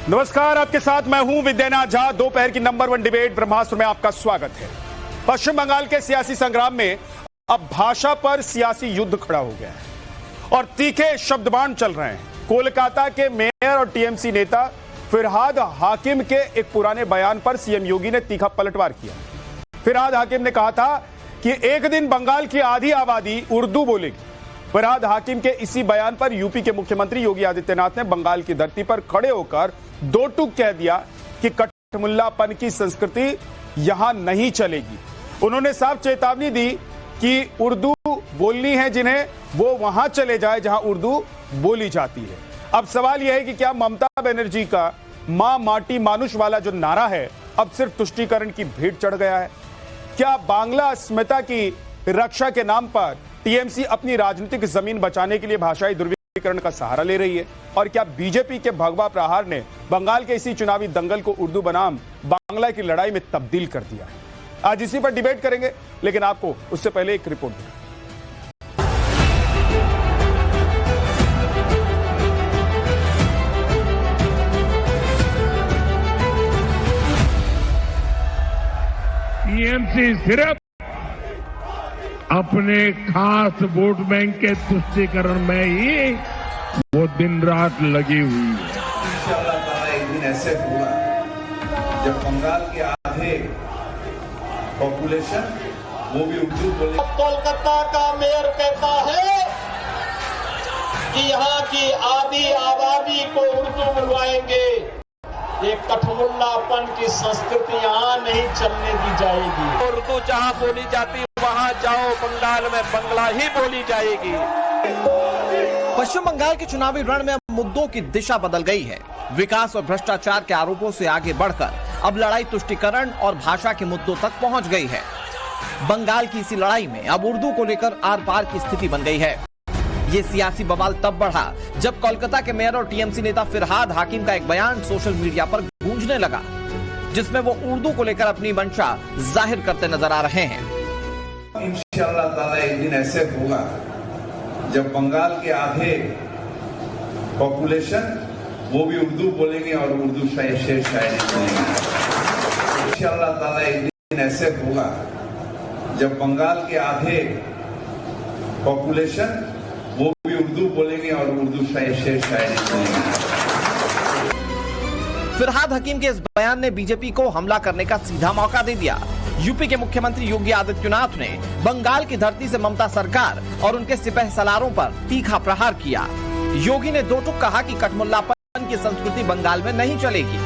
नमस्कार, आपके साथ मैं हूं विद्यानाथ झा। दोपहर की नंबर 1 डिबेट ब्रह्मास्त्र में आपका स्वागत है। पश्चिम बंगाल के सियासी संग्राम में अब भाषा पर सियासी युद्ध खड़ा हो गया है और तीखे शब्दबाण चल रहे हैं। कोलकाता के मेयर और टीएमसी नेता फिरहाद हाकिम के एक पुराने बयान पर सीएम योगी ने तीखा पलटवार किया। फिरहाद हाकिम ने कहा था कि एक दिन बंगाल की आधी आबादी उर्दू बोलेगी। फिरहाद हाकिम के इसी बयान पर यूपी के मुख्यमंत्री योगी आदित्यनाथ ने बंगाल की धरती पर खड़े होकर दो टूक कह दिया कि कठमुल्लापन की संस्कृति यहां नहीं चलेगी। उन्होंने साफ चेतावनी दी कि उर्दू बोलनी है जिन्हें, वो वहां चले जाए जहां उर्दू बोली जाती है। अब सवाल यह है कि क्या ममता बनर्जी का मां माटी मानुष वाला जो नारा है अब सिर्फ तुष्टीकरण की भेंट चढ़ गया है? क्या बांग्ला अस्मिता की रक्षा के नाम पर टीएमसी अपनी राजनीतिक जमीन बचाने के लिए भाषाई ध्रुवीकरण का सहारा ले रही है? और क्या बीजेपी के भगवा प्रहार ने बंगाल के इसी चुनावी दंगल को उर्दू बनाम बांग्ला की लड़ाई में तब्दील कर दिया है? आज इसी पर डिबेट करेंगे, लेकिन आपको उससे पहले एक रिपोर्ट दें। टीएमसी सिर्फ अपने खास वोट बैंक के तुष्टीकरण में ही वो दिन रात लगी हुई है। इंशाअल्लाह एक दिन ऐसे होगा जब बंगाल के आधे पॉपुलेशन वो भी उर्दू बोले। कोलकाता का मेयर कहता है कि यहाँ की आधी आबादी को उर्दू बुलवाएंगे। ये कठमुल्लापन की संस्कृति यहाँ नहीं चलने दी जाएगी। उर्दू जहाँ बोली जाती वहाँ जाओ, बंगाल में बंगला ही बोली जाएगी। पश्चिम बंगाल के चुनावी रण में मुद्दों की दिशा बदल गई है। विकास और भ्रष्टाचार के आरोपों से आगे बढ़कर अब लड़ाई तुष्टीकरण और भाषा के मुद्दों तक पहुंच गई है। बंगाल की इसी लड़ाई में अब उर्दू को लेकर आर पार की स्थिति बन गई है। ये सियासी बवाल तब बढ़ा जब कोलकाता के मेयर और टीएमसी नेता फिरहाद हाकिम का एक बयान सोशल मीडिया पर गूंजने लगा, जिसमें वो उर्दू को लेकर अपनी मंशा जाहिर करते नजर आ रहे हैं। इंशाअल्लाह एक दिन ऐसे होगा जब बंगाल के आधे पॉपुलेशन वो भी उर्दू बोलेंगे और उर्दू शेर शायरी बोलेंगे। इंशाअल्लाह एक दिन ऐसे होगा जब बंगाल के आधे पॉपुलेशन वो भी उर्दू बोलेंगे और उर्दू शेर शायरी बोलेंगे। फिरहाद हकीम के इस बयान ने बीजेपी को हमला करने का सीधा मौका दे दिया। यूपी के मुख्यमंत्री योगी आदित्यनाथ ने बंगाल की धरती से ममता सरकार और उनके सिपह सलारों पर तीखा प्रहार किया। योगी ने दो टूक कहा कि कठमुल्लापन की संस्कृति बंगाल में नहीं चलेगी।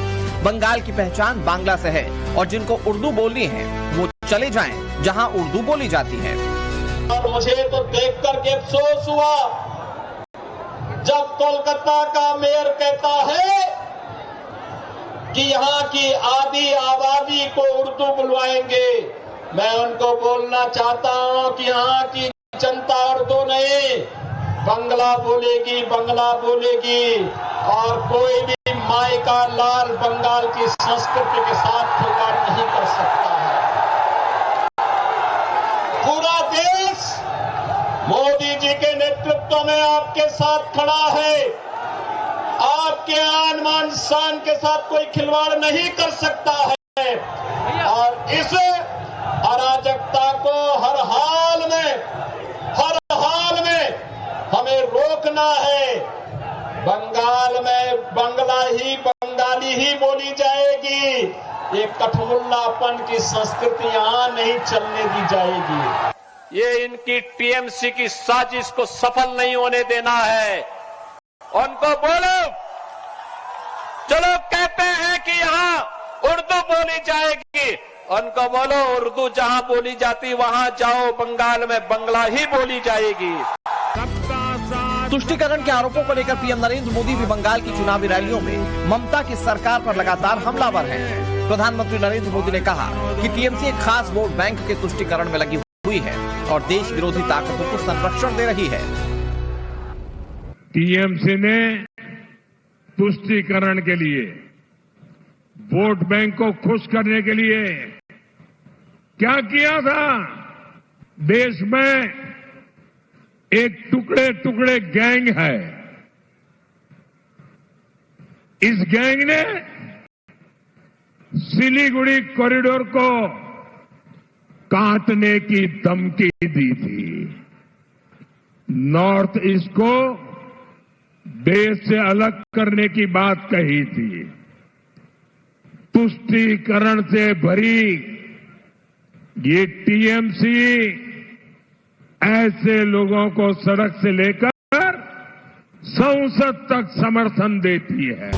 बंगाल की पहचान बांग्ला से है और जिनको उर्दू बोलनी है वो चले जाएं जहां उर्दू बोली जाती है। और मुझे तो देख करके अफसोस हुआ जब कोलकाता का मेयर कहता है कि यहाँ की आधी आबादी को उर्दू बुलवाएंगे। मैं उनको बोलना चाहता हूँ कि यहाँ की जनता उर्दू नहीं बंगला बोलेगी, बंगला बोलेगी। और कोई भी माई का लाल बंगाल की संस्कृति के साथ खिलवाड़ नहीं कर सकता है। पूरा देश मोदी जी के नेतृत्व में आपके साथ खड़ा है। आपके आन मान शान के साथ कोई खिलवाड़ नहीं कर सकता है और इस अराजकता को हर हाल में हमें रोकना है। बंगाल में बंगाली ही बोली जाएगी। ये कठमुल्लापन की संस्कृति यहाँ नहीं चलने दी जाएगी। ये इनकी टीएमसी की साजिश को सफल नहीं होने देना है। उनको बोलो, चलो कहते हैं कि यहाँ उर्दू बोली जाएगी, उनको बोलो उर्दू जहाँ बोली जाती वहाँ जाओ, बंगाल में बंगला ही बोली जाएगी। तुष्टीकरण के आरोपों को लेकर पीएम नरेंद्र मोदी भी बंगाल की चुनावी रैलियों में ममता की सरकार पर लगातार हमलावर हैं। प्रधानमंत्री नरेंद्र मोदी ने कहा कि टीएमसी एक खास वोट बैंक के तुष्टीकरण में लगी हुई है और देश विरोधी ताकतों को संरक्षण दे रही है। टीएमसी ने तुष्टीकरण के लिए, वोट बैंक को खुश करने के लिए क्या किया था? देश में एक टुकड़े टुकड़े गैंग है, इस गैंग ने सिलीगुड़ी कॉरिडोर को काटने की धमकी दी थी। नॉर्थ ईस्ट को देश से अलग करने की बात कही थी। तुष्टीकरण से भरी ये टीएमसी ऐसे लोगों को सड़क से लेकर संसद तक समर्थन देती है।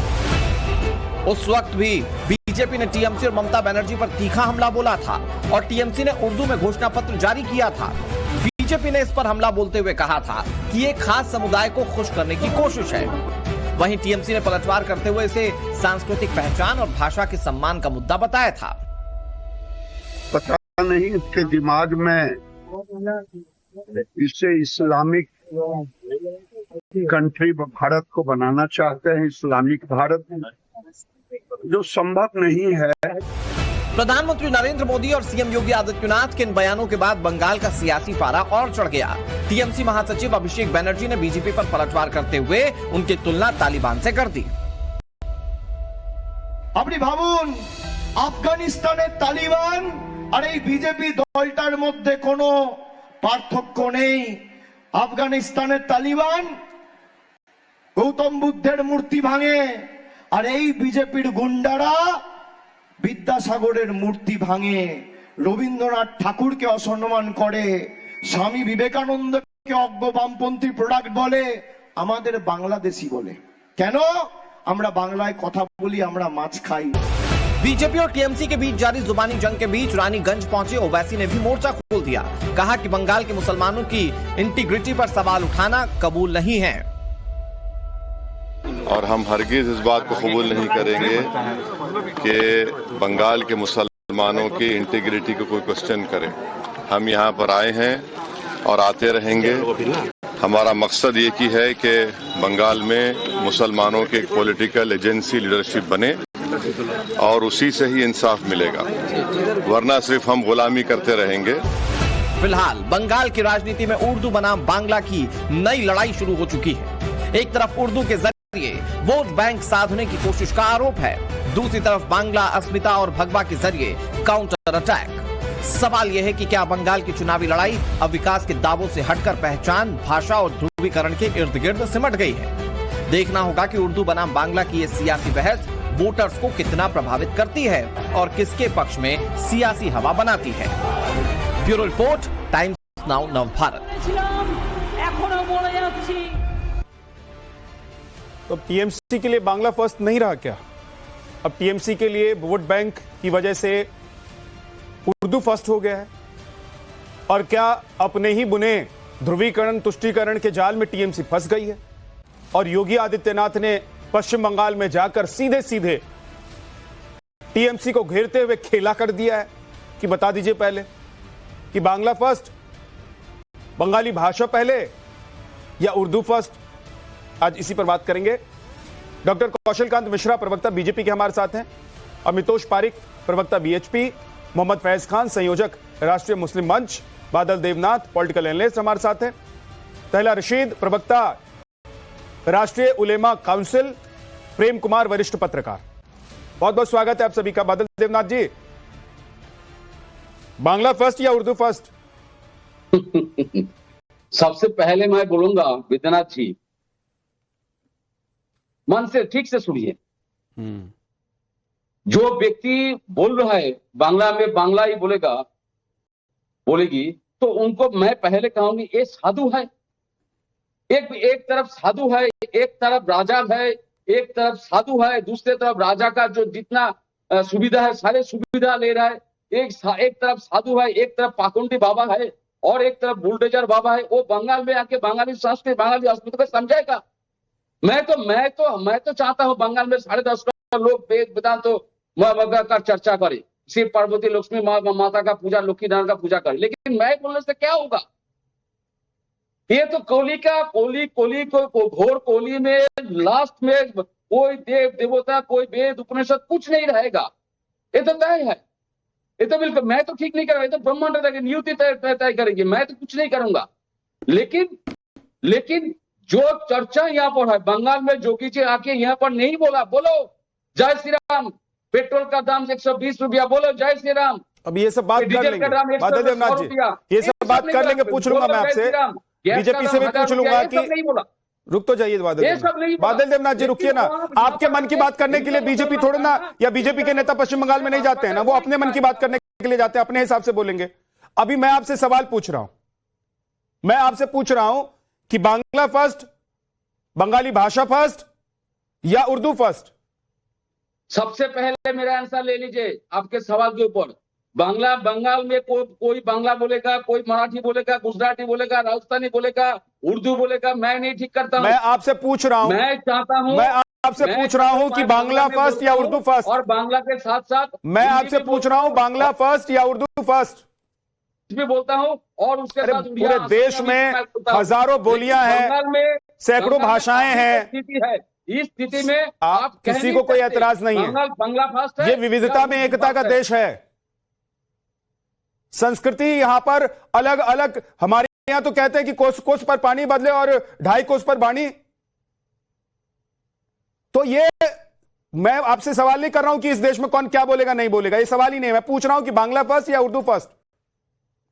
उस वक्त भी बीजेपी ने टीएमसी और ममता बनर्जी पर तीखा हमला बोला था और टीएमसी ने उर्दू में घोषणा पत्र जारी किया था। बीजेपी ने इस पर हमला बोलते हुए कहा था कि ये खास समुदाय को खुश करने की कोशिश है। वहीं टीएमसी ने पलटवार करते हुए इसे सांस्कृतिक पहचान और भाषा के सम्मान का मुद्दा बताया था। पता नहीं उसके दिमाग में इसे इस्लामिक कंट्री भारत को बनाना चाहते हैं, इस्लामिक भारत, जो संभव नहीं है। प्रधानमंत्री नरेंद्र मोदी और सीएम योगी आदित्यनाथ के इन बयानों के बाद बंगाल का सियासी पारा और चढ़ गया। टीएमसी महासचिव अभिषेक बनर्जी ने बीजेपी पर पलटवार करते हुए उनकी तुलना तालिबान से कर दी। अपनी भावुन আফগানিস্তানের তালিবান আর এই বিজেপি দলটার মধ্যে কোনো পার্থক্য নেই। আফগানিস্তানের তালিবান গৌতম বুদ্ধের মূর্তি ভাঙে আর এই বিজেপির গুন্ডারা বিদ্যাসাগরের মূর্তি ভাঙে, রবীন্দ্রনাথ ঠাকুরকে অসম্মান করে, স্বামী বিবেকানন্দকে অজ্ঞ বামপন্থী প্রোডাক্ট বলে, আমাদের বাংলাদেশি বলে। কেন? আমরা বাংলায় কথা বলি, আমরা মাছ খাই। बीजेपी और टीएमसी के बीच जारी जुबानी जंग के बीच रानीगंज पहुंचे ओवैसी ने भी मोर्चा खोल दिया। कहा कि बंगाल के मुसलमानों की इंटीग्रिटी पर सवाल उठाना कबूल नहीं है और हम हरगिज इस बात को कबूल नहीं करेंगे कि बंगाल के मुसलमानों की इंटीग्रिटी को कोई क्वेश्चन करे। हम यहाँ पर आए हैं और आते रहेंगे। हमारा मकसद ये की है कि बंगाल में मुसलमानों की एक पॉलिटिकल एजेंसी लीडरशिप बने और उसी से ही इंसाफ मिलेगा, वरना सिर्फ हम गुलामी करते रहेंगे। फिलहाल बंगाल की राजनीति में उर्दू बनाम बांग्ला की नई लड़ाई शुरू हो चुकी है। एक तरफ उर्दू के जरिए वोट बैंक साधने की कोशिश का आरोप है, दूसरी तरफ बांग्ला, अस्मिता और भगवा के जरिए काउंटर अटैक। सवाल यह है कि क्या बंगाल की चुनावी लड़ाई अब विकास के दावों से हटकर पहचान, भाषा और ध्रुवीकरण के इर्द गिर्द सिमट गई है। देखना होगा कि उर्दू बनाम बांग्ला की यह सियासी बहस वोटर्स को कितना प्रभावित करती है और किसके पक्ष में सियासी हवा बनाती है। Bureau report, times now Navbharat. तो टीएमसी के लिए बांग्ला फर्स्ट नहीं रहा क्या? अब टीएमसी के लिए वोट बैंक की वजह से उर्दू फर्स्ट हो गया है? और क्या अपने ही बुने ध्रुवीकरण, तुष्टीकरण के जाल में टीएमसी फंस गई है? और योगी आदित्यनाथ ने पश्चिम बंगाल में जाकर सीधे सीधे टीएमसी को घेरते हुए खेला कर दिया है कि बता दीजिए पहले कि बांग्ला फर्स्ट, बंगाली भाषा पहले या उर्दू फर्स्ट? आज इसी पर बात करेंगे। डॉक्टर कौशल कांत मिश्रा, प्रवक्ता बीजेपी के हमारे साथ हैं। अमितोष पारिक, प्रवक्ता बीएचपी। मोहम्मद फैज खान, संयोजक राष्ट्रीय मुस्लिम मंच। बादल देवनाथ, पॉलिटिकल एनालिस्ट हमारे साथ हैं। तहला रशीद, प्रवक्ता राष्ट्रीय उलेमा काउंसिल। प्रेम कुमार, वरिष्ठ पत्रकार। बहुत बहुत स्वागत है आप सभी का। बादल देवनाथ जी, बांग्ला फर्स्ट या उर्दू फर्स्ट? सबसे पहले मैं बोलूंगा विद्यानाथ जी, मन से ठीक से सुनिए। जो व्यक्ति बोल रहा है बांग्ला में बांग्ला ही बोलेगी, तो उनको मैं पहले कहूंगी ये साधु है। एक तरफ साधु है, एक तरफ राजा है, एक तरफ साधु है, दूसरे तरफ राजा का जो जितना सुविधा है सारे सुविधा ले रहा है। एक तरफ साधु है, एक तरफ पाखंडी बाबा है और एक तरफ बुलडोजर बाबा है। वो बंगाल में आके बांगाली संस्कृति, बांगाली अस्मिता को समझाएगा। मैं तो चाहता हूं बंगाल में 10.5 करोड़ लोग वेद वेदांत का चर्चा करे, शिव पार्वती लक्ष्मी माता का पूजा, लक्ष्मी नारायण का पूजा करे। लेकिन मैं बोलने से क्या होगा? ये तो कोली को घोर कोली में लास्ट में कोई देव देवता, कोई वेद उपनिषद कुछ नहीं रहेगा। ये तो तय है, ये तो बिल्कुल मैं तो ठीक नहीं करूंगा। ये तो ब्रह्मांड नियुक्ति तय करेंगे, मैं तो कुछ नहीं करूंगा। लेकिन जो चर्चा यहाँ पर है, बंगाल में जोगी जी आके यहाँ पर नहीं बोला, बोलो जय श्री राम, पेट्रोल का दाम 120 रुपया, बोलो जय श्री राम। अब ये सब बात कर डीजल का दाम लेंगे बादल देवनाथ जी, ये सब बात कर लेंगे। पूछ लूंगा मैं आपसे, बीजेपी से भी पूछ लूंगा कि नहीं बोला, रुक तो जाइए बादल देवनाथ जी, रुकिए ना। आपके मन की बात करने के लिए बीजेपी थोड़ी ना, या बीजेपी के नेता पश्चिम बंगाल में नहीं जाते हैं ना, वो अपने मन की बात करने के लिए जाते हैं, अपने हिसाब से बोलेंगे। अभी मैं आपसे सवाल पूछ रहा हूं, मैं आपसे पूछ रहा हूं कि बांग्ला फर्स्ट, बंगाली भाषा फर्स्ट या उर्दू फर्स्ट? सबसे पहले मेरा आंसर ले लीजिए आपके सवाल के ऊपर। बांग्ला, बंगाल में कोई बांग्ला बोलेगा, कोई मराठी बोलेगा, गुजराती बोलेगा, राजस्थानी बोलेगा, उर्दू बोलेगा, मैं नहीं ठीक करता हूं। मैं आपसे पूछ रहा हूं, मैं चाहता हूं, मैं आपसे पूछ रहा हूं कि बांग्ला फर्स्ट या उर्दू फर्स्ट? और बांग्ला के साथ साथ मैं आपसे पूछ रहा हूं बांग्ला फर्स्ट या उर्दू फर्स्ट भी बोलता हूं, और उसके साथ पूरे देश में हजारों बोलियां हैं, सैकड़ों भाषाएं हैं, इस स्थिति में आप किसी को कोई एतराज नहीं है। बांग्ला फर्स्ट है, ये विविधता में एकता का देश है। संस्कृति यहां पर अलग अलग, हमारे यहां तो कहते हैं कि कोस कोस पर पानी बदले और 2.5 कोस पर बाणी। तो ये मैं आपसे सवाल नहीं कर रहा हूं कि इस देश में कौन क्या बोलेगा नहीं बोलेगा, ये सवाल ही नहीं है। मैं पूछ रहा हूं कि बांग्ला फर्स्ट या उर्दू फर्स्ट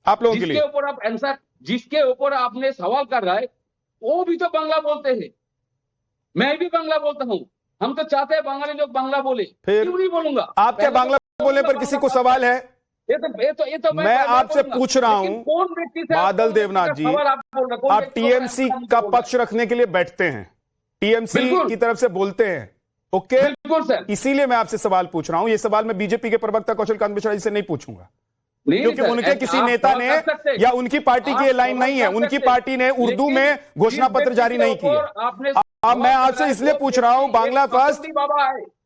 आप लोगों के लिए? जिसके ऊपर आप आंसर, जिसके ऊपर आपने सवाल कर रहा है वो भी तो बांग्ला बोलते हैं, मैं भी बांग्ला बोलता हूं। हम तो चाहते हैं बंगाली लोग बांग्ला बोले, फिर क्यों नहीं बोलूंगा? आप क्या बांग्ला बोलने पर किसी को सवाल है? ये तो मैं आपसे पूछ रहा हूं बादल देवनाथ जी, आप टीएमसी का पक्ष रखने के लिए बैठते हैं, टीएमसी की तरफ से बोलते हैं, ओके? बिल्कुल सर, इसीलिए मैं आपसे सवाल पूछ रहा हूं। ये सवाल मैं बीजेपी के प्रवक्ता कौशल कांत मिश्रा जी से नहीं पूछूंगा, क्योंकि उनके किसी नेता ने या उनकी पार्टी की लाइन नहीं है, उनकी पार्टी ने उर्दू में घोषणा पत्र जारी नहीं किया। अब मैं आपसे इसलिए पूछ रहा हूं बांग्ला फर्स्ट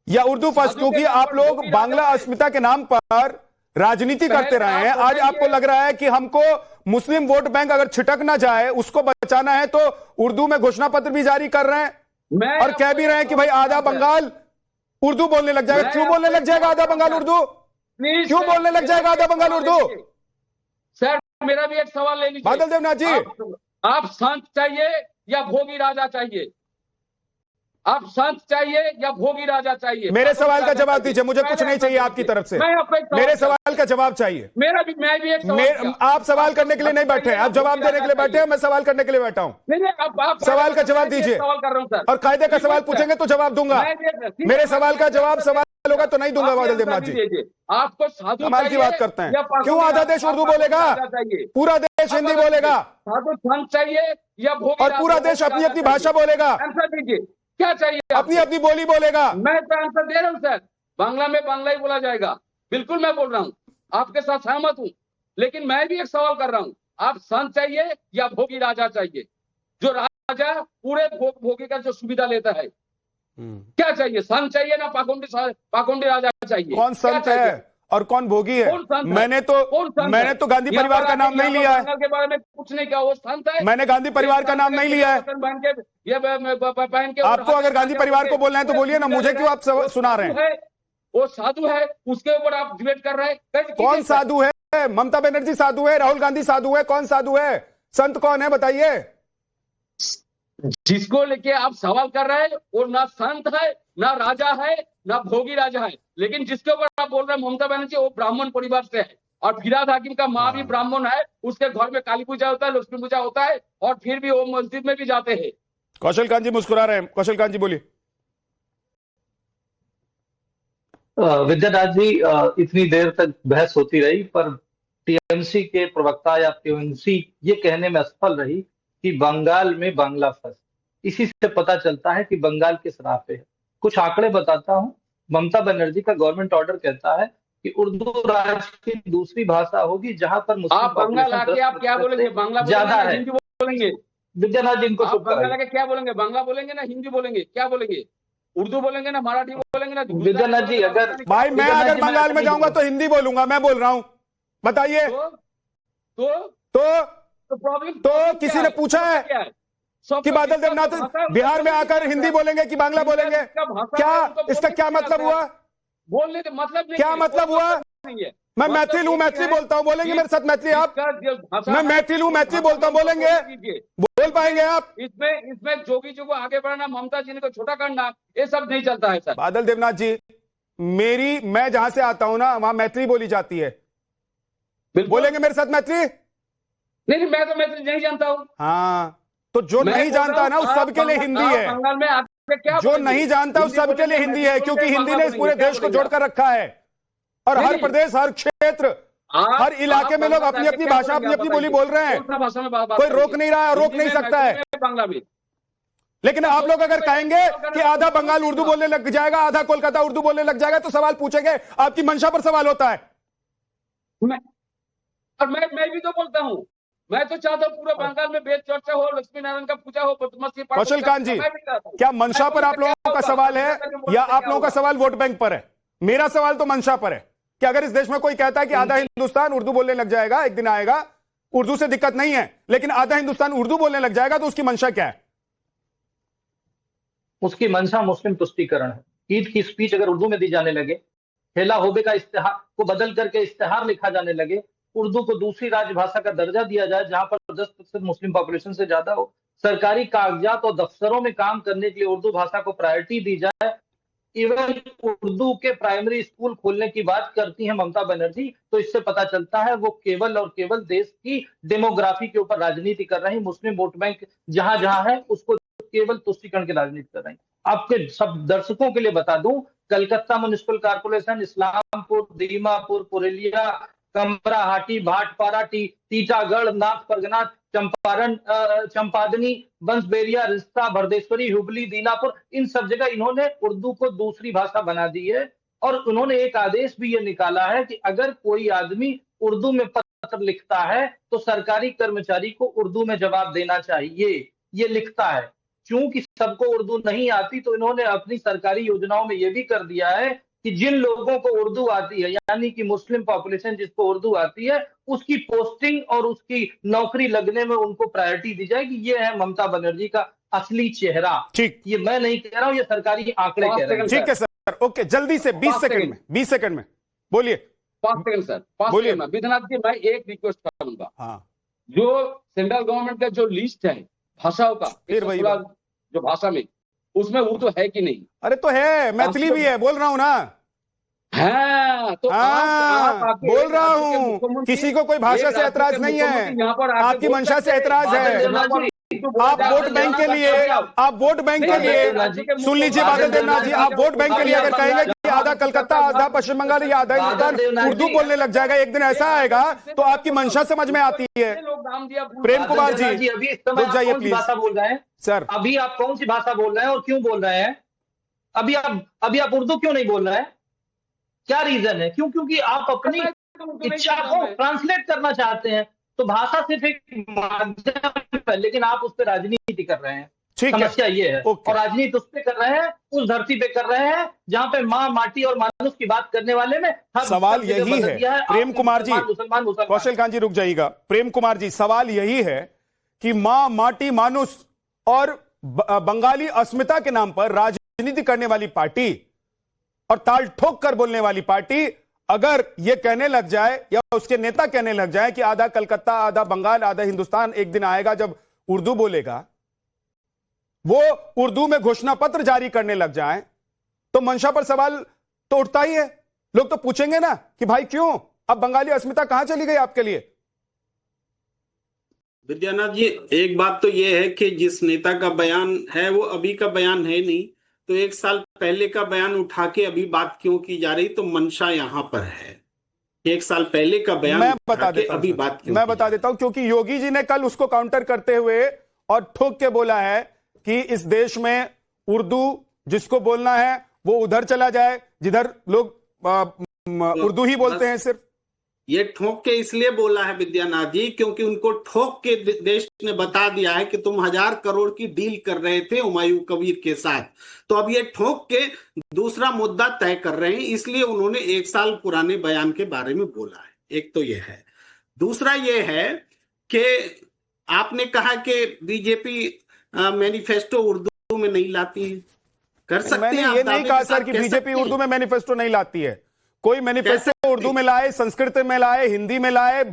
या उर्दू फर्स्ट, क्योंकि आप लोग बांग्ला अस्मिता के नाम पर राजनीति करते रहे हैं। आज आपको लग रहा है कि हमको मुस्लिम वोट बैंक अगर छिटक ना जाए उसको बचाना है, तो उर्दू में घोषणा पत्र भी जारी कर रहे हैं और कह भी रहे हैं कि भाई आधा बंगाल उर्दू बोलने लग जाएगा। क्यों बोलने लग जाएगा आधा बंगाल उर्दू? क्यों बोलने लग जाएगा आधा बंगाल उर्दू? सर मेरा भी एक सवाल ले लीजिए बादल देवनाथ जी, आप शांत चाहिए या भोगी राजा चाहिए? आप शांत चाहिए या भोगी राजा चाहिए? मेरे सवाल का जवाब दीजिए, मुझे कुछ नहीं चाहिए आपकी तरफ से, मेरे सवाल का जवाब चाहिए। मैं भी एक सवाल, आप सवाल करने के लिए नहीं बैठे, आप जवाब देने के लिए बैठे हैं, मैं सवाल करने के लिए बैठा हूं। सवाल का जवाब दीजिए, सवाल कर रहा हूं सर, और कायदे का सवाल पूछेंगे तो जवाब दूंगा। मेरे सवाल का जवाब सवाल होगा तो नहीं दूंगा। बादल देवनाथ जी आपको साधु कमाल की बात करते हैं, क्यों आधा देश उर्दू बोलेगा, पूरा देश हिंदी बोलेगा, साधु संत चाहिए या भोगी, और पूरा देश अपनी अपनी भाषा बोलेगा? आंसर दीजिए, क्या चाहिए? अपनी अपनी बोली बोलेगा। मैं तो आंसर दे रहा हूं सर, बांग्ला में बांग्ला ही बोला जाएगा, बिल्कुल मैं बोल रहा हूं, आपके साथ सहमत हूं। लेकिन मैं भी एक सवाल कर रहा हूं, आप संत चाहिए या भोगी राजा चाहिए? जो राजा पूरे भोगी का जो सुविधा लेता है, क्या चाहिए? संत चाहिए ना पाखंडी राजा चाहिए? कौन संत है और कौन भोगी है? मैंने तो गांधी परिवार का नाम नहीं लिया है, के बारे में कुछ नहीं कहा, वो संत है। मैंने गांधी परिवार का नाम नहीं लिया है। पहन के आपको अगर गांधी परिवार को बोलना है तो बोलिए ना, मुझे क्यों आप सुना रहे हैं? वो साधु है, उसके ऊपर आप डिबेट कर रहे हैं। कौन साधु है? ममता बनर्जी साधु है, राहुल गांधी साधु है, कौन साधु है? संत कौन है बताइए? जिसको लेके आप सवाल कर रहे हैं वो ना संत है, ना राजा है, ना भोगी राजा है। लेकिन जिसके ऊपर आप बोल रहे हैं ममता बनर्जी, वो ब्राह्मण परिवार से है, और फिराद हाकिम का माँ भी ब्राह्मण है, उसके घर में काली पूजा होता है, लक्ष्मी पूजा होता है, और फिर भी वो मस्जिद में भी जाते हैं। कौशल कांत जी मुस्कुरा रहे हैं, कौशल कांत जी बोलिए। विद्यानाथ जी, इतनी देर तक बहस होती रही, पर टीएमसी के प्रवक्ता या टीएमसी ये कहने में असफल रही कि बंगाल में बांग्ला फर्स्ट। इसी से पता चलता है कि बंगाल किस राह पे है। कुछ आंकड़े बताता हूं। ममता बनर्जी का गवर्नमेंट ऑर्डर कहता है कि उर्दू राज्य की दूसरी भाषा होगी जहां पर मुस्लिम आप बंगाल आके आप क्या बोलेंगे? बांग्ला ज्यादा है, हिंदी बोलेंगे? विद्यानाथ जी इनको बंगाल आके क्या बोलेंगे? बांग्ला बोलेंगे ना हिंदी बोलेंगे? क्या बोलेंगे? उर्दू बोलेंगे ना मराठी बोलेंगे ना? विद्यानाथ जी अगर भाई मैं अगर बंगाल में जाऊंगा तो हिंदी बोलूंगा, मैं बोल रहा हूं, बताइए। तो प्रॉब्लम तो किसी ने पूछा है कि बादल देवनाथ बिहार में आकर हिंदी बोलेंगे कि बांग्ला बोलेंगे? क्या इसका क्या मतलब हुआ? बोलने का मतलब नहीं, क्या मतलब हुआ? नहीं है। मैं मैथिल हूँ, मैथिली बोलता हूँ, बोलेंगे मेरे साथ मैथिली आप? मैं मैथिल हूँ, मैथिली बोलता हूँ, बोलेंगे? बोल पाएंगे आप? इसमें जोगी जी को आगे बढ़ाना, ममता जी ने को छोटा करना, ये सब नहीं चलता है सर। बादल देवनाथ जी, मैं जहां से आता हूं ना, वहां मैथिली बोली जाती है। बोलेंगे मेरे साथ मैथिली? नहीं, मैं तो मैथिली नहीं जानता हूँ। हाँ, तो जो नहीं जानता ना, उस सबके लिए हिंदी है। बंगाल में आके क्या जो नहीं जानता उस सबके लिए हिंदी है, क्योंकि हिंदी ने इस पूरे देश को जोड़कर रखा है। और हर प्रदेश, हर क्षेत्र, हर इलाके में लोग अपनी अपनी भाषा, अपनी अपनी बोली बोल रहे हैं। कोई रोक नहीं रहा है, रोक नहीं सकता है। बांग्ला में लेकिन आप लोग अगर कहेंगे कि आधा बंगाल उर्दू बोलने लग जाएगा, आधा कोलकाता उर्दू बोलने लग जाएगा, तो सवाल पूछेंगे, आपकी मंशा पर सवाल होता है। मैं भी तो बोलता हूँ, मैं तो चाहता हूँ पूरा बंगाल में वेद चर्चा हो, लक्ष्मी नारायण का पूजा हो, कौशल कांत जी, क्या मंशा पर आप लोगों का सवाल है या आप लोगों का सवाल वोट बैंक पर है? मेरा सवाल तो मंशा पर है कि अगर इस देश में कोई कहता है कि आधा हिंदुस्तान उर्दू बोलने लग जाएगा, एक दिन आएगा, उर्दू से दिक्कत नहीं है, लेकिन आधा हिंदुस्तान उर्दू बोलने लग जाएगा, तो उसकी मंशा क्या है? उसकी मंशा मुस्लिम तुष्टीकरण है। ईद की स्पीच अगर उर्दू में दी जाने लगे, हेला होबे का इश्तिहार को बदल करके इश्तिहार लिखा जाने लगे, उर्दू को दूसरी राजभाषा का दर्जा दिया जाए जहां पर 10% मुस्लिम पॉपुलेशन से ज्यादा हो, सरकारी कागजात और दफ्तरों में काम करने के लिए उर्दू भाषा को प्रायोरिटी दी जाए, इवन उर्दू के प्राइमरी स्कूल खोलने की बात करती है ममता बनर्जी, तो इससे पता चलता है वो केवल और केवल देश की डेमोग्राफी के ऊपर राजनीति कर रहे हैं। मुस्लिम वोट बैंक जहां जहां है उसको केवल तुष्टीकरण की राजनीति कर रहे हैं। आपके सब दर्शकों के लिए बता दूं, कलकत्ता म्युनिसिपल कॉर्पोरेशन, इस्लामपुर, दीमापुर, पुरुलिया, कमराहाटी, भाटपारा, टीटागढ़, नाथ परगना, चंपारण, चंपादनी, बंसबेरिया, रिश्ता, भरदेश्वरी, हुबली, दीनापुर, इन सब जगह इन्होंने उर्दू को दूसरी भाषा बना दी है। और उन्होंने एक आदेश भी ये निकाला है कि अगर कोई आदमी उर्दू में पत्र लिखता है तो सरकारी कर्मचारी को उर्दू में जवाब देना चाहिए, ये लिखता है। क्योंकि सबको उर्दू नहीं आती, तो इन्होंने अपनी सरकारी योजनाओं में यह भी कर दिया है कि जिन लोगों को उर्दू आती है, यानी कि मुस्लिम पॉपुलेशन जिसको उर्दू आती है, उसकी पोस्टिंग और उसकी नौकरी लगने में उनको प्रायोरिटी दी जाएगी। ये है ममता बनर्जी का असली चेहरा। ठीक, ये मैं नहीं कह रहा हूं, ये सरकारी आंकड़े कह रहे हैं। ठीक है सर, ओके, जल्दी से 20 सेकंड में बोलिए। 5 सेकंड सर, 5 सेकंड में। विद्यानाथ जी, मैं एक रिक्वेस्ट करूंगा, हाँ, जो सेंट्रल गवर्नमेंट का जो लिस्ट है भाषाओं का, जो भाषा में, उसमें उर्दू है कि नहीं? अरे तो है, मैथिली भी है, बोल रहा हूं ना। हाँ, तो आप बोल रहा हूं, किसी को कोई भाषा से ऐतराज नहीं है, आपकी मंशा से ऐतराज है। आप वोट बैंक के लिए, सुन लीजिए बादल देवनाथ जी, आप वोट बैंक के लिए अगर कहेंगे कि आधा कलकत्ता, आधा पश्चिम बंगाल या आधा हिंदुस्तान उर्दू बोलने लग जाएगा, एक दिन ऐसा आएगा, तो आपकी मंशा समझ में आती है। प्रेम कुमार जी, अभी इस समय जाइए कौन सी भाषा बोल रहे हैं सर? अभी आप कौन सी भाषा बोल रहे हैं और क्यों बोल रहे हैं? अभी आप उर्दू क्यों नहीं बोल रहे हैं? क्या रीजन है? क्योंकि आप अपनी इच्छा को ट्रांसलेट करना चाहते हैं। तो भाषा सिर्फ एक माध्यम है, लेकिन आप उस पर राजनीति कर रहे हैं। समस्या ये है। और राजनीति उस पे कर रहे हैं, उस धरती पे कर रहे हैं जहां पे माँ, माटी और मानुष की बात करने वाले में सवाल यही है। प्रेम कुमार जी, कौशल कांत जी रुक जाइएगा। प्रेम कुमार जी, सवाल यही है कि माँ, माटी, मानुष और बंगाली अस्मिता के नाम पर राजनीति करने वाली पार्टी और ताल ठोक कर बोलने वाली पार्टी अगर ये कहने लग जाए या उसके नेता कहने लग जाए कि आधा कलकत्ता, आधा बंगाल, आधा हिंदुस्तान एक दिन आएगा जब उर्दू बोलेगा, वो उर्दू में घोषणा पत्र जारी करने लग जाए, तो मंशा पर सवाल तो उठता ही है। लोग तो पूछेंगे ना कि भाई क्यों, अब बंगाली अस्मिता कहां चली गई आपके लिए? विद्यानाथ जी, एक बात तो ये है कि जिस नेता का बयान है वो अभी का बयान है नहीं, तो 1 साल पहले का बयान उठा के अभी बात क्यों की जा रही? तो मंशा यहाँ पर है। 1 साल पहले का बयान मैं बता देता हूं, अभी बात क्यों? मैं बता देता हूं, क्योंकि योगी जी ने कल उसको काउंटर करते हुए और ठोक के बोला है कि इस देश में उर्दू जिसको बोलना है वो उधर चला जाए जिधर लोग उर्दू ही बोलते हैं सिर्फ। ये ठोक के इसलिए बोला है विद्यानाथ जी, क्योंकि उनको ठोक के देश ने बता दिया है कि तुम 1000 करोड़ की डील कर रहे थे हुमायूं कबीर के साथ, तो अब ये ठोक के दूसरा मुद्दा तय कर रहे हैं, इसलिए उन्होंने 1 साल पुराने बयान के बारे में बोला है। एक तो ये है। दूसरा ये है कि आपने कहा कि बीजेपी मैनिफेस्टो उर्दू में नहीं लाती है। कर सकते हैं, मैंने ये नहीं कहा सर कि बीजेपी उर्दू में मैनिफेस्टो नहीं लाती है। कोई मैनिफेस्टो उर्दू में लाए, संस्कृत में लाए, हिंदी में लाए,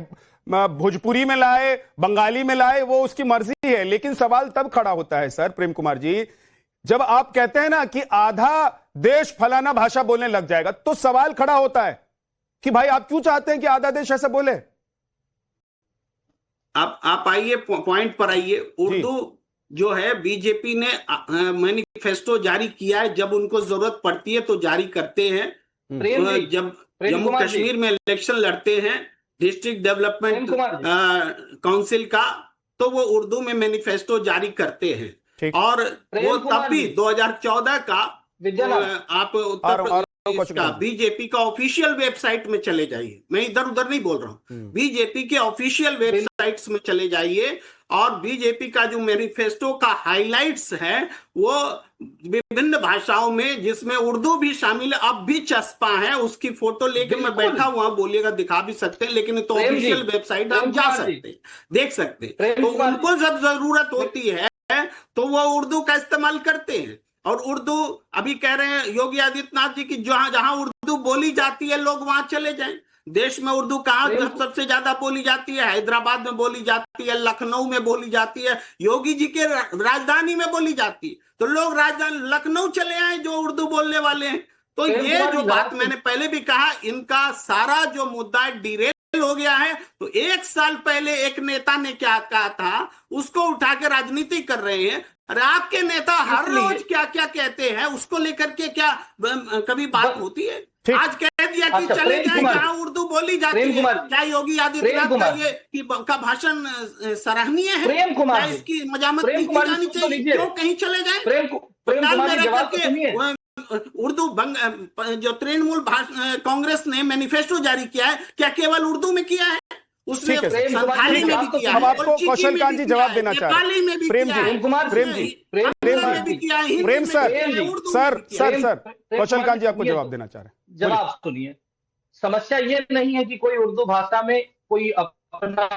भोजपुरी में लाए, बंगाली में लाए, वो उसकी मर्जी है। लेकिन सवाल तब खड़ा होता है सर प्रेम कुमार जी, जब आप कहते हैं ना कि आधा देश फलाना भाषा बोलने लग जाएगा, तो सवाल खड़ा होता है कि भाई आप क्यों चाहते हैं कि आधा देश ऐसा बोले? आप आइए, पॉइंट पर आइए। उर्दू जो है बीजेपी ने मैनिफेस्टो जारी किया है, जब उनको जरूरत पड़ती है तो जारी करते हैं। जब जम्मू कश्मीर में इलेक्शन लड़ते हैं डिस्ट्रिक्ट डेवलपमेंट काउंसिल का, तो वो उर्दू में मैनिफेस्टो जारी करते हैं। और वो तब भी 2014 का आप उत्तर प्रदेश का बीजेपी का ऑफिशियल वेबसाइट में चले जाइए, मैं इधर उधर नहीं बोल रहा हूं, बीजेपी के ऑफिशियल वेबसाइट्स में चले जाइए और बीजेपी का जो मैनिफेस्टो का हाइलाइट्स है वो विभिन्न भाषाओं में, जिसमें उर्दू भी शामिल है, अब भी चस्पा है। उसकी फोटो लेके मैं बैठा हुआ, बोलिएगा दिखा भी सकते हैं, लेकिन तो ऑफिशियल वेबसाइट आप जा सकते हैं, देख सकते हैं। तो उनको जब जरूरत होती है तो वो उर्दू का इस्तेमाल करते हैं। और उर्दू अभी कह रहे हैं योगी आदित्यनाथ जी की जहां जहां उर्दू बोली जाती है लोग वहां चले जाएं। देश में उर्दू कहाँ सबसे ज्यादा बोली जाती है? हैदराबाद में बोली जाती है, लखनऊ में बोली जाती है, योगी जी के राजधानी में बोली जाती है। तो लोग राजधानी लखनऊ चले आए जो उर्दू बोलने वाले हैं। तो ये जो बात मैंने पहले भी कहा, इनका सारा जो मुद्दा डिरेल हो गया है। तो 1 साल पहले एक नेता ने क्या कहा था, उसको उठा के राजनीति कर रहे हैं। अरे आपके नेता हर रोज क्या क्या कहते हैं, उसको लेकर के क्या कभी बात होती है? आज कह दिया कि चले जाए जहां उर्दू बोली जाती है। क्या योगी आदित्यनाथ का ये का भाषण सराहनीय है? प्रेम कुमार, क्या इसकी मजामत की जानी चाहिए? क्यों कहीं चले जाए? उर्दू जो तृणमूल कांग्रेस ने मैनिफेस्टो जारी किया है, क्या केवल उर्दू में किया है? उसने संथाली में भी किया है, हम आपको कौशल कांत जी जवाब देना चाह रहे हैं। प्रेम सर कौशल कांत जी आपको जवाब देना चाह रहे हैं। जवाब सुनिए, समस्या ये नहीं है कि कोई उर्दू भाषा में कोई अपना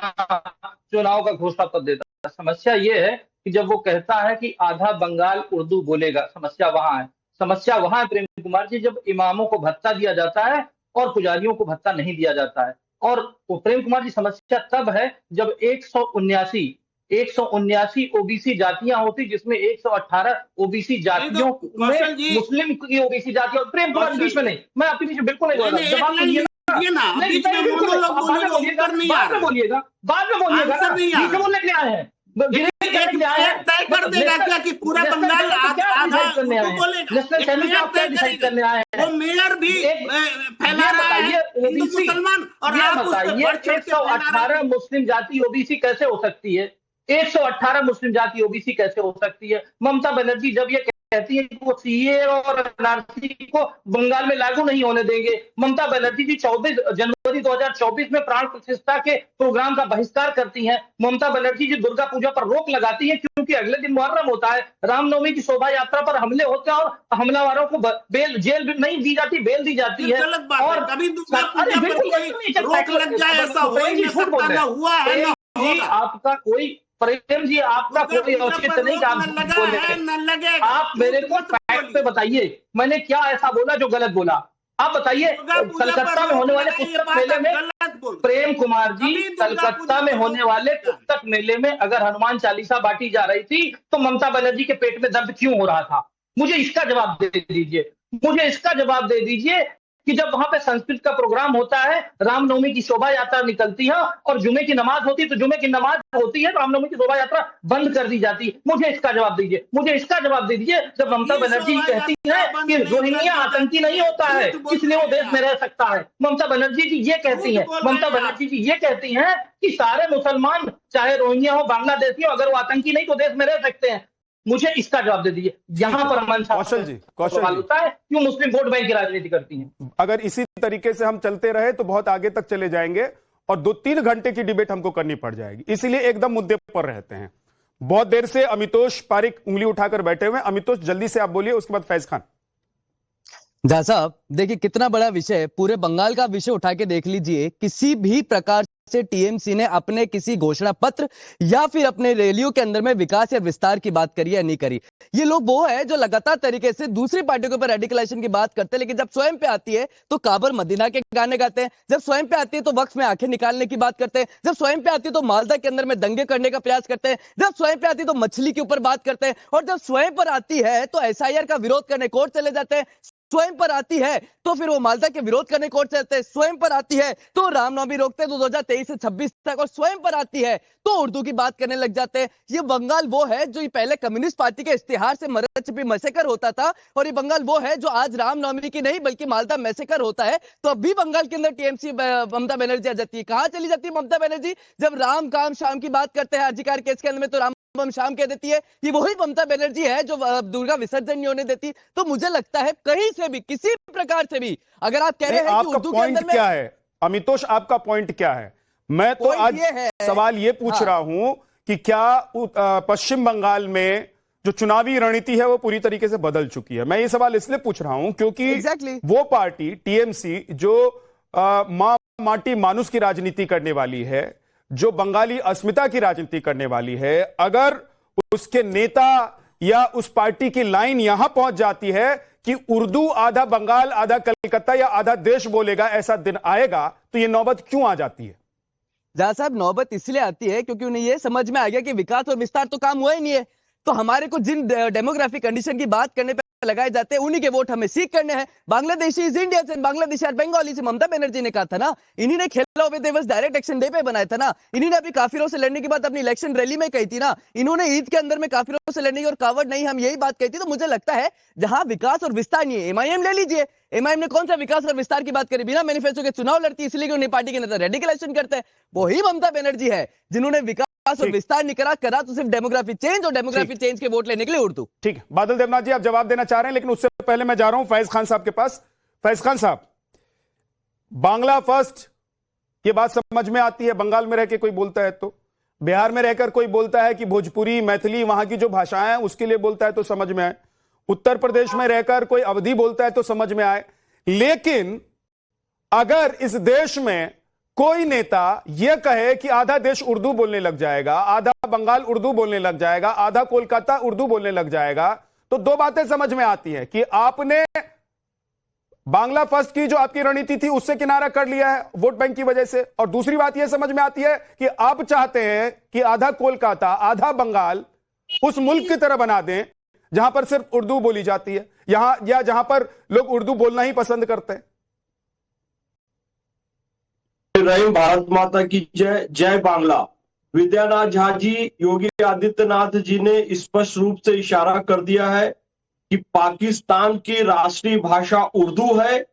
चुनाव का घोषणा पत्र देता है। समस्या ये है कि जब वो कहता है कि आधा बंगाल उर्दू बोलेगा, समस्या वहां है। समस्या वहां है प्रेम कुमार जी, जब इमामों को भत्ता दिया जाता है और पुजारियों को भत्ता नहीं दिया जाता है। और प्रेम कुमार जी समस्या तब है जब 179 ओबीसी जातियां होती, जिसमें 118 ओबीसी जातियों में मुस्लिम की ओबीसी जातियां। प्रेम कुमार जी बीच में नहीं, मैं आपके बीच में बिल्कुल नहीं बोल रहा। जवाब सुनिए ना, बाद में बोलिएगा, बीच में बोलने के लिए आए हैं। तय कर देगा क्या कि पूरा बंगाल आधा डिसाइड करने आए हैं? वो मेयर भी फैला रहा है मुसलमान, और आप बताइए 118 मुस्लिम जाति ओबीसी कैसे हो सकती है? 118 मुस्लिम जाति ओबीसी कैसे हो सकती है? ममता बनर्जी जब ये कहती है कि वो सीए और एनआरसी को बंगाल में लागू नहीं होने देंगे, ममता बनर्जी जी 24 जनवरी 2024 में प्राण प्रतिष्ठा के प्रोग्राम का बहिष्कार करती हैं। ममता बनर्जी जी दुर्गा पूजा पर रोक लगाती है क्योंकि अगले दिन मुहर्रम होता है, रामनवमी की शोभा यात्रा पर हमले होते हैं और हमलावरों को बेल जेल नहीं दी जाती, बेल दी जाती है। और कभी रोक लग जाए ऐसा हो ही नहीं सकता, ना हुआ है ना आपका कोई प्रेम जी, आपका कोई औचित्य नहीं कि आप आप मेरे को फैक्ट पे बताइए, मैंने क्या ऐसा बोला जो गलत बोला? आप बताइए। कलकत्ता में होने वाले पुस्तक मेले में, प्रेम कुमार जी, कलकत्ता में होने वाले पुस्तक मेले में अगर हनुमान चालीसा बांटी जा रही थी तो ममता बनर्जी के पेट में दर्द क्यों हो रहा था? मुझे इसका जवाब दे दीजिए, मुझे इसका जवाब दे दीजिए कि जब वहां पे संस्कृत का प्रोग्राम होता है, रामनवमी की शोभा यात्रा निकलती है और जुमे की नमाज होती है, तो जुमे की नमाज होती है, रामनवमी की शोभा यात्रा बंद कर दी जाती है। मुझे इसका जवाब दीजिए, मुझे इसका जवाब दे दीजिए। जब ममता बनर्जी कहती है कि रोहिंग्या आतंकी नहीं होता है इसलिए वो देश में रह सकता है, ममता बनर्जी जी ये कहती है, ममता बनर्जी जी ये कहती हैं कि सारे मुसलमान चाहे रोहिंग्या हो, बांग्लादेशी हो, अगर वो आतंकी नहीं तो देश में रह सकते हैं। मुझे इसका जवाब दे दीजिए। यहां पर कौशल जी होता है क्यों मुस्लिम वोट बैंक की राजनीति करती हैं? अगर इसी तरीके से हम चलते रहे तो बहुत आगे तक चले जाएंगे और 2-3 घंटे की डिबेट हमको करनी पड़ जाएगी। इसीलिए एकदम मुद्दे पर रहते हैं। बहुत देर से अमितोष पारिक उंगली उठाकर बैठे हुए। अमितोष जल्दी से आप बोलिए, उसके बाद फैज खान। झा साहब देखिए कितना बड़ा विषय, पूरे बंगाल का विषय उठा के देख लीजिए। किसी भी प्रकार से टीएमसी ने अपने किसी घोषणा पत्र या फिर अपने रैलियों के अंदर में विकास या विस्तार की बात करी या नहीं करी। ये लोग वो है जो लगातार तरीके से दूसरी पार्टियों के ऊपर रेडिकलाइजेशन की बात करते हैं, लेकिन जब स्वयं पे आती है तो काबर मदीना के गाने गाते हैं, जब स्वयं पे आती है तो वक्फ में आंखें निकालने की बात करते हैं, जब स्वयं पे आती है तो मालदा के अंदर में दंगे करने का प्रयास करते हैं, जब स्वयं पे आती है तो मछली के ऊपर बात करते हैं, और जब स्वयं पर आती है तो एसआईआर का विरोध करने कोर्ट चले जाते हैं, स्वयं पर आती है तो फिर वो मालदा के विरोध करने कोर्ट चलते हैं, स्वयं पर आती है तो रामनवमी रोकते हैं 2023 से 26 तक, और स्वयं पर आती है तो उर्दू की बात करने लग जाते हैं। ये बंगाल वो है जो ये पहले कम्युनिस्ट पार्टी के इश्तिहार से मरद छिपी मैसेकर होता था, और ये बंगाल वो है जो आज रामनवमी की नहीं बल्कि मालदा मैसेकर होता है। तो अब भी बंगाल के अंदर टीएमसी ममता बनर्जी आ जाती है। कहां चली जाती है ममता बनर्जी? जब राम काम शाम की बात करते हैं अर्जीकार केस के अंदर में तो राम शाम कह देती है। ये वही ममता बनर्जी है जो दुर्गा विसर्जन नहीं होने देती। तो मुझे लगता है कहीं से भी किसी प्रकार से भी अगर आप कह रहे हैं कि उर्दू के अंदर में क्या है अमितोष, आपका पॉइंट क्या है? मैं तो आज सवाल ये पूछ रहा हूं कि क्या पश्चिम बंगाल में जो चुनावी रणनीति है वो पूरी तरीके से बदल चुकी है? मैं ये सवाल इसलिए पूछ रहा हूं क्योंकि वो पार्टी टीएमसी जो मां माटी मानुस की राजनीति करने वाली है, जो बंगाली अस्मिता की राजनीति करने वाली है, अगर उसके नेता या उस पार्टी की लाइन यहां पहुंच जाती है कि उर्दू आधा बंगाल आधा कलकत्ता या आधा देश बोलेगा, ऐसा दिन आएगा, तो ये नौबत क्यों आ जाती है? झा साहब नौबत इसलिए आती है क्योंकि उन्हें यह समझ में आ गया कि विकास और विस्तार तो काम हुआ ही नहीं है। तो हमारे को जिन डेमोग्राफिक कंडीशन की बात करने पे लगाए जाते हैं उन्हीं के वोट हमें सीख करने हैं। बांग्लादेशी इज इंडिया से, बांग्लादेशी और बंगाली से ममता बनर्जी ने कहा था ना, इन्हीं ने खेला विद दिवस डायरेक्ट एक्शन डे पे बनाया था ना, इन्हीं ने अभी काफिरों से लड़ने की बात अपनी इलेक्शन रैली में कही थी ना, इन्होंने ईद के अंदर में काफिरों से लड़ने की और कावड़ नहीं हम यही बात कही थी। तो मुझे लगता है जहां विकास और विस्तार नहीं है, एमआईएम ले लीजिए, एमआईएम ने कौन सा विकास और विस्तार की बात करी? बिना मैनिफेस्टो के चुनाव लड़ती इसलिए कि उन्हें पार्टी के नेता रेडिकलाइजेशन करते हैं। वही ममता बनर्जी है जिन्होंने विकास और विस्तार नहीं करा तो सिर्फ डेमोग्राफी चेंज, और डेमोग्राफी चेंज के वोट लेने के लिए उर्दू। ठीक है, बादल देवनाथ जी आप जवाब देना चाह रहे हैं, लेकिन उससे पहले मैं जा रहा हूं फैज खान साहब के पास। फैज खान साहब, बांग्ला फर्स्ट ये बात समझ में आती है, बंगाल में रह के कोई बोलता है तो, बिहार में रहकर कोई बोलता है कि भोजपुरी मैथिली वहां की जो भाषाएं हैं उसके लिए बोलता है तो समझ में आए, उत्तर प्रदेश में रहकर कोई अवधी बोलता है तो समझ में आए, लेकिन अगर इस देश में कोई नेता यह कहे कि आधा देश उर्दू बोलने लग जाएगा, आधा बंगाल उर्दू बोलने लग जाएगा, आधा कोलकाता उर्दू बोलने लग जाएगा, तो दो बातें समझ में आती हैं कि आपने बांग्ला फर्स्ट की जो आपकी रणनीति थी उससे किनारा कर लिया है वोट बैंक की वजह से, और दूसरी बात यह समझ में आती है कि आप चाहते हैं कि आधा कोलकाता आधा बंगाल उस मुल्क की तरह बना दें जहां पर सिर्फ उर्दू बोली जाती है, यहां या जहां पर लोग उर्दू बोलना ही पसंद करते हैं। भारत माता की जय, जय बांग्ला। विद्यानाथ झा जी, योगी आदित्यनाथ जी ने स्पष्ट रूप से इशारा कर दिया है कि पाकिस्तान की राष्ट्रीय भाषा उर्दू है,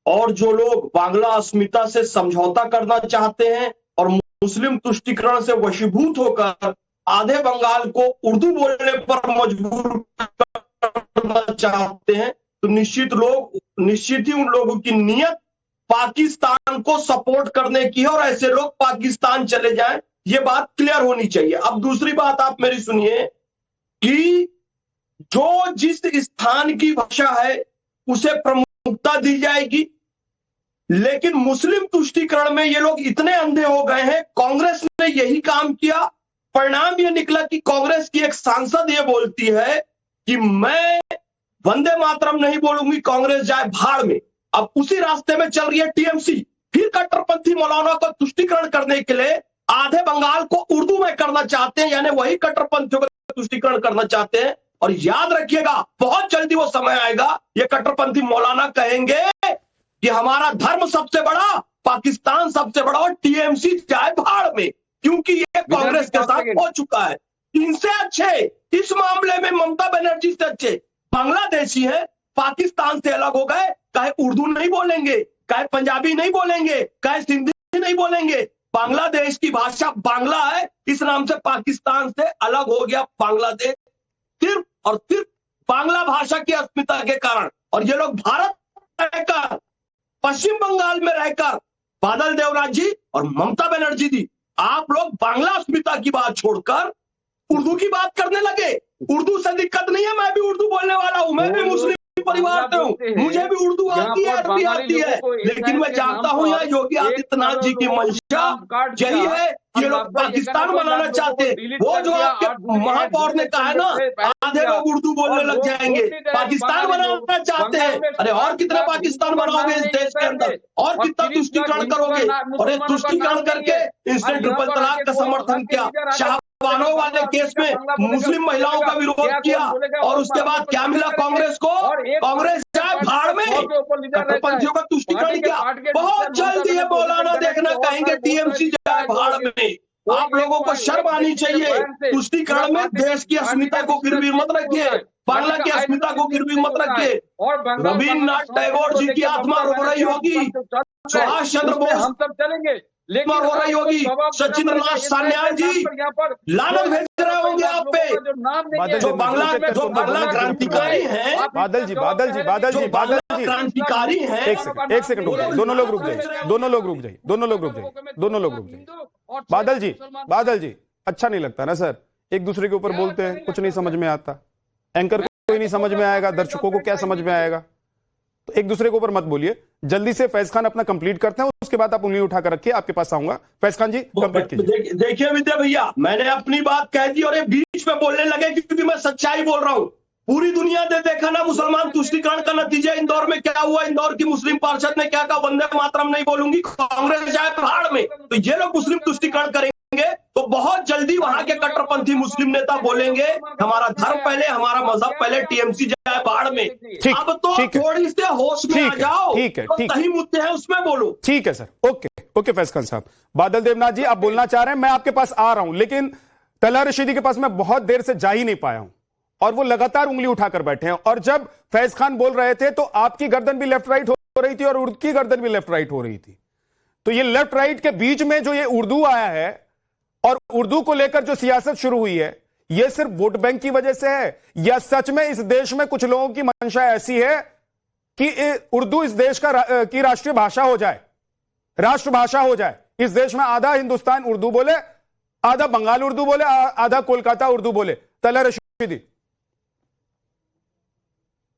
और जो लोग बांग्ला अस्मिता से समझौता करना चाहते हैं और मुस्लिम तुष्टीकरण से वशीभूत होकर आधे बंगाल को उर्दू बोलने पर मजबूर करना चाहते हैं, तो निश्चित ही उन लोगों की नीयत पाकिस्तान को सपोर्ट करने की है, और ऐसे लोग पाकिस्तान चले जाएं, ये बात क्लियर होनी चाहिए। अब दूसरी बात आप मेरी सुनिए कि जो जिस स्थान की भाषा है उसे प्रमुखता दी जाएगी, लेकिन मुस्लिम तुष्टीकरण में ये लोग इतने अंधे हो गए हैं। कांग्रेस ने यही काम किया, परिणाम यह निकला कि कांग्रेस की एक सांसद ये बोलती है कि मैं वंदे मातरम नहीं बोलूंगी, कांग्रेस जाए भाड़ में। अब उसी रास्ते में चल रही है टीएमसी, फिर कट्टरपंथी मौलाना को तुष्टीकरण करने के लिए आधे बंगाल को उर्दू में करना चाहते हैं, यानी वही कट्टरपंथियों का तुष्टीकरण करना चाहते हैं। और याद रखिएगा बहुत जल्दी वो समय आएगा, ये कट्टरपंथी मौलाना कहेंगे कि हमारा धर्म सबसे बड़ा, पाकिस्तान सबसे बड़ा, और टीएमसी जाए भाड़ में, क्योंकि ये कांग्रेस के साथ हो चुका है। इनसे अच्छे इस मामले में ममता बनर्जी से अच्छे बांग्लादेशी है, पाकिस्तान से अलग हो गए, चाहे उर्दू नहीं बोलेंगे, चाहे पंजाबी नहीं बोलेंगे, चाहे सिंधी नहीं बोलेंगे, बांग्लादेश की भाषा बांग्ला है, इस नाम से पाकिस्तान से अलग हो गया बांग्लादेश, सिर्फ और सिर्फ बांग्ला भाषा की अस्मिता के कारण। और ये लोग भारत रहकर, पश्चिम बंगाल में रहकर, बादल देवनाथ जी और ममता बनर्जी जी, आप लोग बांग्ला अस्मिता की बात छोड़कर उर्दू की बात करने लगे। उर्दू से दिक्कत नहीं है, मैं भी उर्दू बोलने वाला हूं, मैं भी मुस्लिम परिवार से हूँ, मुझे भी उर्दू आती है, अरबी आती है, लेकिन मैं जानता हूँ यहाँ योगी आदित्यनाथ जी की मंशा यही है, ये लोग पाकिस्तान बनाना चाहते हैं। वो जो आपके महापौर ने कहा है ना, आधे लोग उर्दू बोलने लग जाएंगे, पाकिस्तान बनाना चाहते हैं। अरे और कितना पाकिस्तान बनाओगे इस देश के अंदर, और कितना तुष्टीकरण करोगे? और तुष्टीकरण करके इसने ट्रिपल तलाक का समर्थन किया, शाहबानो वाले केस में मुस्लिम महिलाओं का विरोध किया, और उसके बाद क्या मिला कांग्रेस को? कांग्रेस जाए भाड़ में, कट्टरपंथियों का तुष्टीकरण किया। बहुत जल्द ये मौलाना देखना कहेंगे टीएमसी जाए भाड़ में। आप लोगों को शर्म आनी चाहिए। तुष्टीकरण में देश की अस्मिता को गिरवी मत रखिए, बांग्ला की अस्मिता को गिरवी मत रखिए। रविन्द्रनाथ टैगोर जी की आत्मा रो रही होगी, सुभाष चंद्र बोस हम सब चलेंगे, लेकिन हो रही होगी, सचिंद्रनाथ सान्याल जी लानत भेज रहे होंगे आप पे। जो बांग्ला क्रांतिकारी हैं, बादल जी क्रांतिकारी हैं। एक सेकंड रुक जाइए, दोनों लोग रुक जाइए। बादल जी अच्छा नहीं लगता ना सर, एक दूसरे के ऊपर बोलते हैं, कुछ नहीं समझ में आता, एंकर को कोई नहीं समझ में आएगा, दर्शकों को क्या समझ में आएगा? तो एक दूसरे के ऊपर मत बोलिए। जल्दी से फैज खान अपना कंप्लीट करते हैं, उसके बाद आप उंगली उठाकर रखिए, आपके पास आऊंगा। फैज खान जी कंप्लीट कीजिए। देखिए विद्या भैया, मैंने अपनी बात कह दी और ये बीच में बोलने लगे क्योंकि मैं सच्चाई बोल रहा हूं। पूरी दुनिया ने देखा ना मुसलमान तुष्टीकरण का नतीजा इंदौर में क्या हुआ। इंदौर की मुस्लिम पार्षद ने क्या कहा, वंदे मातरम नहीं बोलूंगी, कांग्रेस जाए पहाड़ में। तो ये लोग मुस्लिम तुष्टीकरण करेंगे तो बहुत जल्दी वहां के कट्टरपंथी मुस्लिम नेता बोलेंगे हमारा धर्म पहले, हमारा मजहब पहले, टीएमसी जाए बाढ़ में। अब तो थोड़ी से होश में आ जाओ, सही मुद्दे हैं उसमें बोलो। ठीक है सर, ओके फैज खान साहब। बादल देवनाथ जी आप बोलना चाह रहे हैं, मैं आपके पास आ रहा हूं, लेकिन तलहा रशीदी के पास मैं बहुत देर से जा ही नहीं पाया हूं और वो लगातार उंगली उठाकर बैठे हैं। और जब फैज खान बोल रहे थे तो आपकी गर्दन भी लेफ्ट राइट हो रही थी और उनकी गर्दन भी लेफ्ट राइट हो रही थी। तो ये लेफ्ट राइट के बीच में जो ये उर्दू आया है और उर्दू को लेकर जो सियासत शुरू हुई है, यह सिर्फ वोट बैंक की वजह से है या सच में इस देश में कुछ लोगों की मंशा ऐसी है कि उर्दू इस देश की राष्ट्रीय भाषा हो जाए, राष्ट्रभाषा हो जाए? इस देश में आधा हिंदुस्तान उर्दू बोले, आधा बंगाल उर्दू बोले, आधा कोलकाता उर्दू बोले। तलहा रशीदी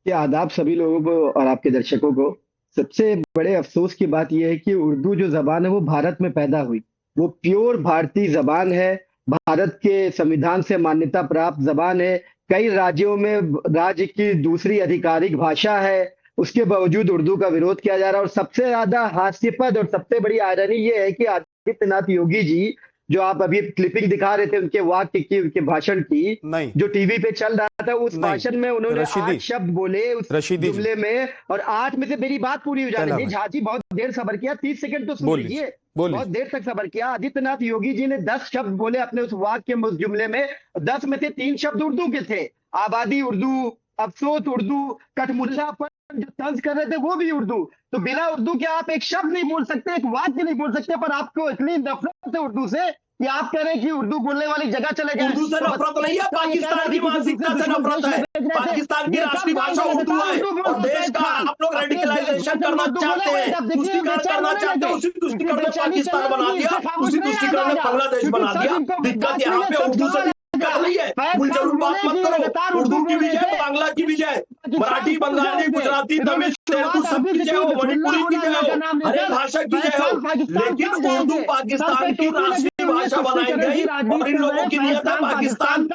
ये आदाब सभी लोगों को और आपके दर्शकों को। सबसे बड़े अफसोस की बात यह है कि उर्दू जो जबान है वो भारत में पैदा हुई, वो प्योर भारतीय जबान है, भारत के संविधान से मान्यता प्राप्त जबान है, कई राज्यों में राज्य की दूसरी आधिकारिक भाषा है, उसके बावजूद उर्दू का विरोध किया जा रहा है। और सबसे ज्यादा हास्यास्पद और सबसे बड़ी आयरनी ये है कि आदित्यनाथ योगी जी, जो आप अभी क्लिपिंग दिखा रहे थे उनके वाक्य की, उनके भाषण की, जो टीवी पे चल रहा था, उस भाषण में उन्होंने 8 शब्द बोले उस जुमले में, और 8 में से मेरी बात पूरी हो जाने दी। झाजी बहुत देर सबर किया, 30 सेकंड तो सुन लीजिए, बहुत देर तक सबर किया। आदित्यनाथ योगी जी ने 10 शब्द बोले अपने उस वाक्य में, उस जुमले में। 10 में से 3 शब्द उर्दू के थे, आबादी उर्दू, अफसोस उर्दू, कठमुल्ला पर जो तंज कर रहे थे वो भी उर्दू। तो बिना उर्दू के आप एक शब्द नहीं बोल सकते, एक वाक्य नहीं बोल सकते, पर आपको इतनी नफरत है उर्दू से कि आप कह रहे हैं कि उर्दू बोलने वाली जगह चले गए। उर्दू से नफरत नहीं है, पाकिस्तान की मानसिकता से नफरत है। पाकिस्तान की राष्ट्रीय भाषा उर्दू है और देश का आप लोग रेडिकलाइजेशन करना चाहते हैं, तुष्टीकरण करना चाहते हैं। उसी तुष्टीकरण ने पाकिस्तान बना दिया, उसी तुष्टीकरण ने बांग्लादेश बना दिया। दिक्कत यहाँ पे उर्दू से नहीं है, जरूर बात मत करो। उर्दू की भी जय, बांग्ला की भी जय, मराठी, बंगाली, गुजराती, तमिल, तेलुगु सब की जय हो, मणिपुरी की जय हो, हर एक भाषा की जय हो, लेकिन उर्दू पाकिस्तान की राष्ट्रीय भाषा बनाई गई और इन लोगों की नियत है पाकिस्तान।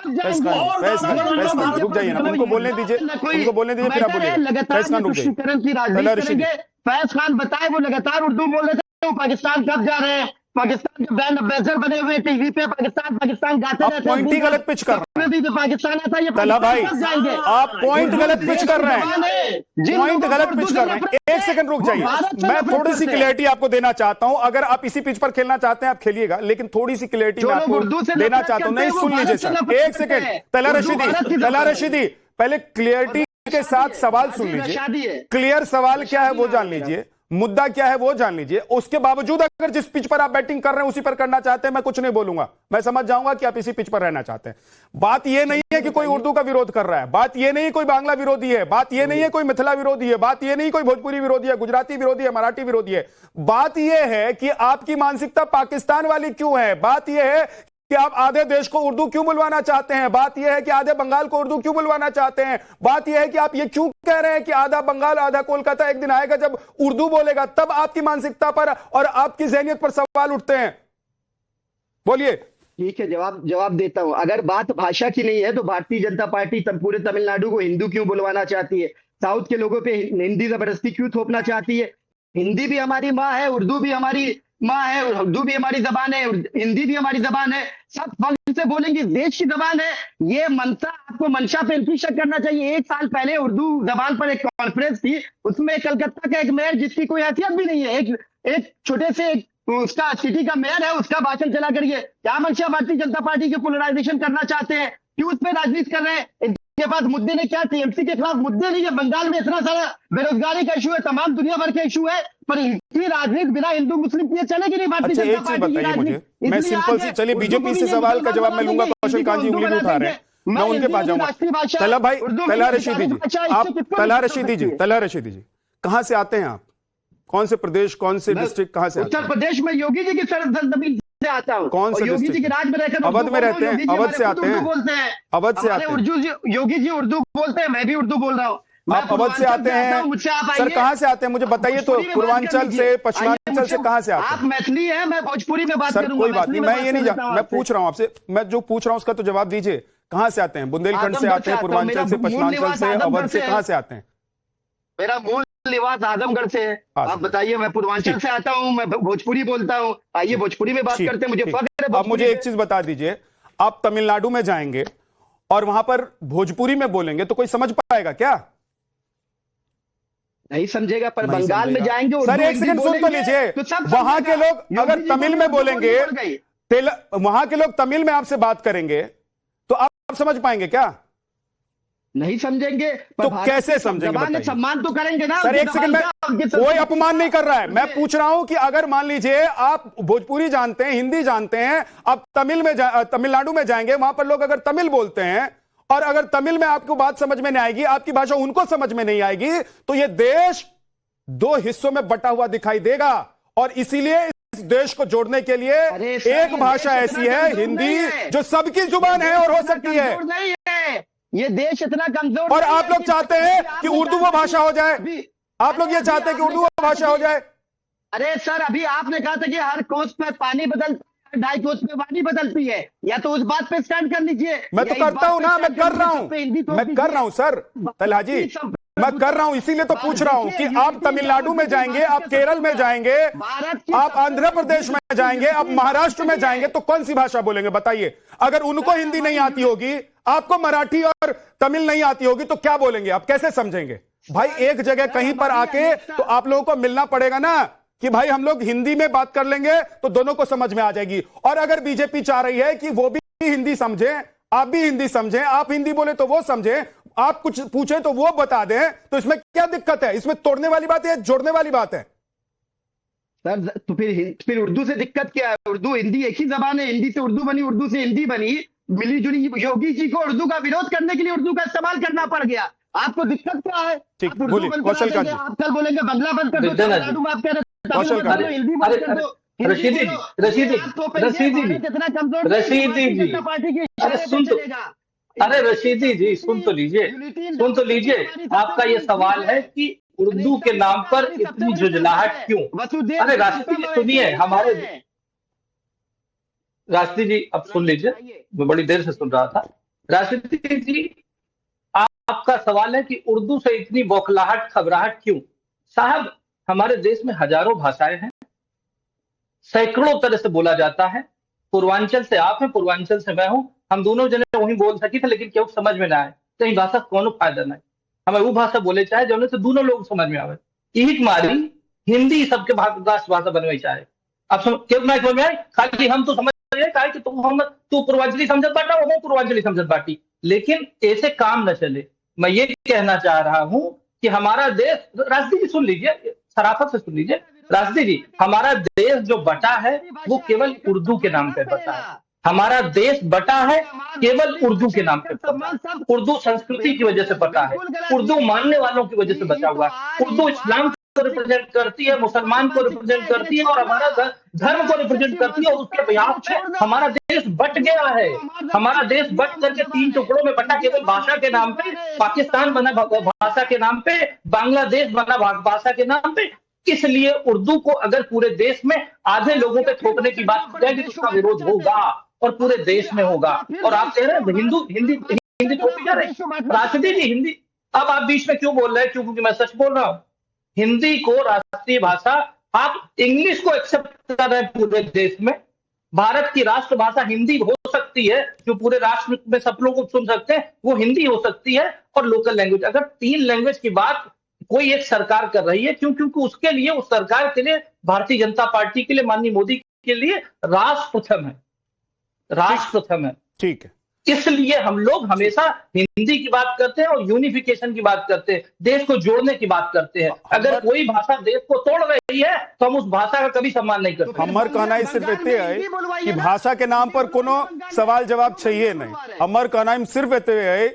रुक जाइए ना, उनको बोलने दीजिए, फिर आप बोलिए। फैज खान रुक जाइए। फैज खान बताए वो लगातार उर्दू बोल रहे थे, वो पाकिस्तान कब जा रहे हैं, पाकिस्तान के ब्रांड एम्बेसडर बने हुए टीवी पे, पाकिस्तान गाते रहते हैं। पॉइंट ही गलत पिच कर रहे हैं पाकिस्तान आता है, तलहा भाई, आप पॉइंट गलत पिच कर रहे हैं, पॉइंट गलत पिच कर रहे हैं। एक सेकंड रुक जाइए, मैं थोड़ी सी क्लैरिटी आपको देना चाहता हूं। अगर आप इसी पिच पर खेलना चाहते हैं आप खेलिएगा, लेकिन थोड़ी सी क्लैरिटी मैं आपको देना चाहता हूं। नहीं, सुन लीजिए सर, एक सेकंड। तलहा रशीदी पहले क्लियरिटी के साथ सवाल सुन लीजिए, क्लियर सवाल क्या है वो जान लीजिए, मुद्दा क्या है वो जान लीजिए। उसके बावजूद अगर जिस पिच पर आप बैटिंग कर रहे हैं उसी पर करना चाहते हैं, मैं कुछ नहीं बोलूंगा, मैं समझ जाऊंगा कि आप इसी पिच पर रहना चाहते हैं। बात यह नहीं है कि कोई उर्दू का विरोध कर रहा है, बात यह नहीं कोई बांग्ला विरोधी है, बात यह नहीं है कोई मिथिला विरोधी है, बात यह नहीं कोई भोजपुरी विरोधी है, गुजराती विरोधी है, मराठी विरोधी है। बात यह है कि आपकी मानसिकता पाकिस्तान वाली क्यों है, बात यह है कि आप आधे देश को उर्दू क्यों बुलवाना चाहते हैं, बात यह है कि आधे बंगाल को उर्दू क्यों बुलवाना चाहते हैं, बात यह है कि आप ये क्यों कह रहे हैं कि आधा बंगाल आधा कोलकाता, एक दिन आएगा जब उर्दू बोलेगा तब आपकी मानसिकता पर और आपकी जहनियत पर सवाल उठते हैं। बोलिए। ठीक है, जवाब देता हूं। अगर बात भाषा की नहीं है तो भारतीय जनता पार्टी पूरे तमिलनाडु को हिंदू क्यों बुलवाना चाहती है? साउथ के लोगों पे हिंदी जबरदस्ती क्यों थोपना चाहती है? हिंदी भी हमारी माँ है, उर्दू भी हमारी माँ है, उर्दू भी हमारी जबान है, हिंदी भी हमारी जबान है, सब फख्र से बोलेंगे, देश की जबान है। ये मनसा, आपको मंशा पे इनकी शक करना चाहिए। 1 साल पहले उर्दू जबान पर एक कॉन्फ्रेंस थी, उसमें कलकत्ता का एक मेयर जिसकी कोई हैसियत भी नहीं है, एक छोटे से उसका सिटी का मेयर है, उसका भाषण चला करिए। क्या मंशा भारतीय जनता पार्टी की पोलराइजेशन करना चाहते हैं? क्यों उस पर राजनीति कर रहे हैं? इनके पास मुद्दे नहीं, क्या टीएमसी के खिलाफ मुद्दे नहीं है? बंगाल में इतना सारा बेरोजगारी का इशू है, तमाम दुनिया भर के इशू है, पर इनकी राजनीति बिना हिंदू मुस्लिम किए चलेगी नहीं। भारतीय जनता पार्टी की राजनीति मैं सिंपल सी, चलिए बीजेपी से सवाल का जवाब मैं लूंगा। कौशल कांत जी उंगली उठा रहे हैं, मैं उनके पास जाऊंगा। तला भाई, तला रशीदी जी, आप तला रशीदी जी कहां से आते हैं आप? कौन से प्रदेश, कौन से डिस्ट्रिक्ट, कहां से? उत्तर प्रदेश में योगी जी की सरजमीन से आता हूं। कौन से योगी जी के राज में रहकर अवध में रहते हैं? अवध से आते हैं, बोलते हैं, अवध से आते हैं। योगी जी उर्दू बोलते हैं, मैं भी उर्दू बोल रहा हूँ। आप अवध से आते हैं सर, कहां से आते हैं मुझे बताइए तो? पूर्वांचल से, पश्चिमांचल से, कहां से आते हैं? आप मैथिली है, मैं भोजपुरी में बात करूंगा। कोई बात नहीं, मैं ये नहीं जानता, मैं पूछ रहा हूं आपसे, मैं जो पूछ रहा हूं उसका तो जवाब दीजिए। कहां से आते हैं? बुंदेलखंड से आते हैं, पूर्वांचल से, पश्चिमांचल से, अवध से, कहां से आते हैं? मेरा मूल निवास आजमगढ़ से है। आप बताइए। मैं पूर्वांचल से आता हूं, मैं भोजपुरी बोलता हूं। आइए भोजपुरी में बात करते हैं, मुझे फख्र है। अब मुझे एक चीज बता दीजिए, आप तमिलनाडु में जाएंगे और वहां पर भोजपुरी में बोलेंगे तो कोई समझ पाएगा क्या? नहीं समझेगा, पर बंगाल में जाएंगे सर, एक सेकंड सुन तो लीजिए। वहां के लोग अगर तमिल में बोलेंगे, वहां के लोग तमिल में आपसे बात करेंगे तो आप समझ पाएंगे क्या? नहीं समझेंगे। तो कैसे समझेंगे? सम्मान तो करेंगे ना सर। एक सेकंड में, कोई अपमान नहीं कर रहा है, मैं पूछ रहा हूं कि अगर मान लीजिए आप भोजपुरी जानते हैं, हिंदी जानते हैं, आप तमिलनाडु में जाएंगे, वहां पर लोग अगर तमिल बोलते हैं और अगर तमिल में आपको बात समझ में नहीं आएगी, आपकी भाषा उनको समझ में नहीं आएगी, तो यह देश 2 हिस्सों में बटा हुआ दिखाई देगा। और इसीलिए इस देश को जोड़ने के लिए एक भाषा ऐसी है हिंदी, जो सबकी जुबान है और हो सकती है। ये देश इतना कमजोर, और आप लोग चाहते हैं कि उर्दू वो भाषा हो जाए? आप लोग ये चाहते हैं कि उर्दू वो भाषा हो जाए? अरे सर, अभी आपने कहा था कि हर कोस पे पानी बदलता है, 2.5 कोस पे पानी बदलती है, या तो उस बात पे स्टैंड कर लीजिए। मैं तो करता हूं ना, मैं कर रहा हूं सर तलहा जी, मैं कर रहा हूं। इसीलिए तो पूछ रहा हूं कि आप तमिलनाडु में जाएंगे, आप केरल में जाएंगे, आप आंध्र प्रदेश में जाएंगे, आप महाराष्ट्र में जाएंगे, तो कौन सी भाषा बोलेंगे बताइए? अगर उनको हिंदी नहीं आती होगी, आपको मराठी और तमिल नहीं आती होगी, तो क्या बोलेंगे आप? कैसे समझेंगे भाई? एक जगह कहीं पर आके तो आप लोगों को मिलना पड़ेगा ना कि भाई हम लोग हिंदी में बात कर लेंगे तो दोनों को समझ में आ जाएगी। और अगर बीजेपी चाह रही है कि वो भी हिंदी समझे, आप भी हिंदी समझें, आप हिंदी बोले तो वो समझे, आप कुछ पूछे तो वो बता दें, तो इसमें क्या दिक्कत है? इसमें तोड़ने वाली बात है, जोड़ने वाली बात है? सर तो फिर उर्दू से दिक्कत क्या है? उर्दू हिंदी एक ही जबान है, हिंदी से उर्दू बनी, उर्दू से हिंदी बनी, मिली जुली। योगी जी को उर्दू का विरोध करने के लिए उर्दू का इस्तेमाल करना पड़ गया। आपको दिक्कत क्या है? ठीक, बोलिए कौशल कांत जी। आप कल बोलेंगे बांग्ला बंद कर दो, तमिलनाडु में आप कह रहे कौशल कांत जी, हिंदी बंद कर दो। रशीदी जी सुन तो लीजिए, आपका ये सवाल है कि उर्दू के नाम पर इतनी जुजलाहट क्यों? अरे राष्ट्रपति जी सुनिए, हमारे राष्ट्रपति जी अब सुन लीजिए, मैं बड़ी देर से सुन रहा था। राष्ट्रपति जी, आपका सवाल है कि उर्दू से इतनी बौखलाहट, घबराहट क्यों? साहब, हमारे देश में हजारों भाषाएं हैं, सैकड़ों तरह से बोला जाता है। पूर्वांचल से आप हैं, पूर्वांचल से मैं हूं, हम दोनों जने वही बोल सकी थे, लेकिन क्यों समझ में ना आए तो ये भाषा कोनो फायदा नहीं। हमें वो भाषा बोले चाहे जो से दोनों लोग समझ में आवे। यही मारी हिंदी सबके राष्ट्र भाषा बनवाई चाहे। अब क्यों ना समझ में आए? खाली हम तो समझ रहे हैं कि तू पूर्वांचली समझत बाटा, वो पूर्वांचली समझत बाटी, लेकिन ऐसे काम न चले। मैं ये कहना चाह रहा हूं कि हमारा देश, राष्ट्रपति जी सुन लीजिए, शराफत से सुन लीजिए, राष्ट्रपति जी, हमारा देश जो बटा है वो केवल उर्दू के नाम पे बटा है। हमारा देश बटा है केवल उर्दू के नाम पे बटा है। उर्दू संस्कृति की वजह से बटा है, उर्दू मानने वालों की वजह से बचा हुआ है, उर्दू इस्लाम को रिप्रेजेंट करती है, मुसलमान को रिप्रेजेंट करती है और हमारा धर्म को रिप्रेजेंट करती है। और उसके बिहाफ पे हमारा देश बट गया है। हमारा देश बट करके 3 टुकड़ों में बटा, केवल भाषा के नाम पे पाकिस्तान बना, भाषा के नाम पे बांग्लादेश बना, भाषा के नाम पे। इसलिए उर्दू को अगर पूरे देश में आधे लोगों पे थोपने की बात हो जाएगी तो उसका विरोध होगा और पूरे देश में होगा। और आप कह रहे हैं हिंदी थोपी जा रही, राष्ट्रपति जी हिंदी, अब आप बीच में क्यों बोल रहे हैं? क्योंकि मैं सच बोल रहा हूं। हिंदी को राष्ट्रीय भाषा, आप इंग्लिश को एक्सेप्ट कर रहे हैं पूरे देश में। भारत की राष्ट्रभाषा हिंदी हो सकती है, जो पूरे राष्ट्र में सब लोग सुन सकते हैं, वो हिंदी हो सकती है। और लोकल लैंग्वेज, अगर 3 लैंग्वेज की बात कोई एक सरकार कर रही है, क्योंकि उसके लिए, उस सरकार के लिए, भारतीय जनता पार्टी के लिए, माननीय मोदी के लिए राष्ट्र प्रथम है, राष्ट्र प्रथम है। ठीक है, इसलिए हम लोग हमेशा हिंदी की बात करते हैं और यूनिफिकेशन की बात करते हैं, देश को जोड़ने की बात करते हैं। अगर कोई भाषा देश को तोड़ रही है तो हम उस भाषा का कभी सम्मान नहीं करते। हमार कहना सिर्फ एते है कि भाषा के नाम पर कोनो सवाल जवाब चाहिए नहीं। हमार कहना सिर्फ एते है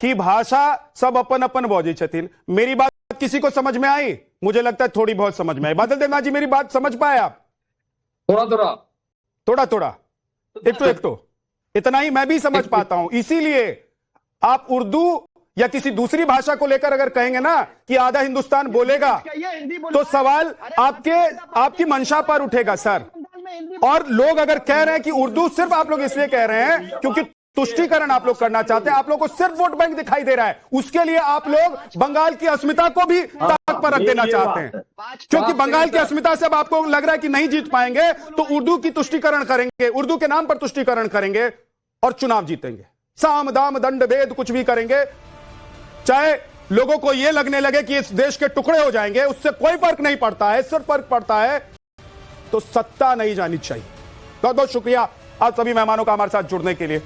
कि भाषा सब अपन अपन बौजी छथिन। मेरी बात किसी को समझ में आई? मुझे लगता है थोड़ी बहुत समझ में आई। बादल देवनाथ जी, मेरी बात समझ पाए आप? थोड़ा एक तो इतना ही मैं भी समझ पाता हूं। इसीलिए आप उर्दू या किसी दूसरी भाषा को लेकर अगर कहेंगे ना कि आधा हिंदुस्तान बोलेगा, तो सवाल आपकी मंशा पर उठेगा सर। और लोग अगर कह रहे हैं कि उर्दू, सिर्फ आप लोग इसलिए कह रहे हैं क्योंकि तुष्टीकरण आप लोग करना चाहते हैं। आप लोग को सिर्फ वोट बैंक दिखाई दे रहा है, उसके लिए आप लोग बंगाल की अस्मिता को भी ताक पर रख देना चाहते हैं। क्योंकि बंगाल की अस्मिता से अब आपको लग रहा है कि नहीं जीत पाएंगे, तो उर्दू की तुष्टीकरण करेंगे, उर्दू के नाम पर तुष्टीकरण करेंगे और चुनाव जीतेंगे। साम दाम दंड भेद कुछ भी करेंगे, चाहे लोगों को यह लगने लगे कि इस देश के टुकड़े हो जाएंगे, उससे कोई फर्क नहीं पड़ता है। सिर्फ फर्क पड़ता है तो सत्ता नहीं जानी चाहिए। बहुत बहुत शुक्रिया आप सभी मेहमानों का हमारे साथ जुड़ने के लिए।